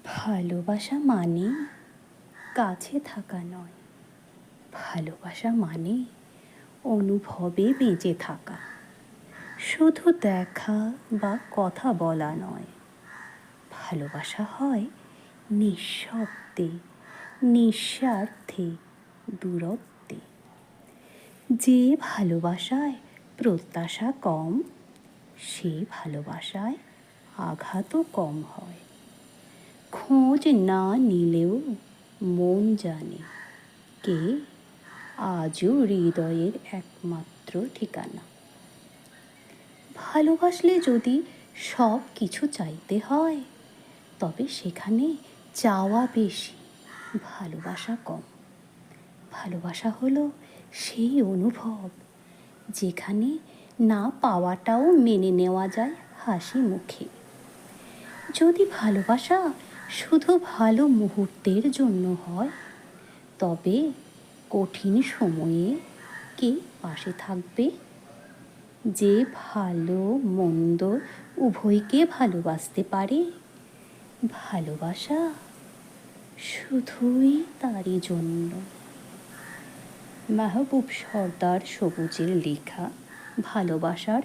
ভালোবাসা মানে কাছে থাকা নয়, ভালোবাসা মানে অনুভবে বেঁচে থাকা। শুধু দেখা বা কথা বলা নয়, ভালোবাসা হয় নিঃশব্দে, নিঃস্বার্থে, দূরত্বে। যে ভালোবাসায় প্রত্যাশা কম, সে ভালোবাসায় আঘাতও কম হয়। খোঁজ না নিলেও মন জানে কে আজও হৃদয়ের একমাত্র ঠিকানা। ভালোবাসলে যদি সব কিছু চাইতে হয়, তবে সেখানে চাওয়া বেশি, ভালোবাসা কম। ভালোবাসা হলো সেই অনুভব যেখানে না পাওয়াটাও মেনে নেওয়া যায় হাসি মুখে। যদি ভালোবাসা শুধু ভালো মুহূর্তের জন্য হয়, তবে কঠিন সময়ে কে পাশে থাকবে? যে ভালো মন্দ উভয়কে ভালোবাসতে পারে, ভালোবাসা শুধুই তারই জন্য। মাহবুব সর্দার সবুজের লেখা ভালোবাসার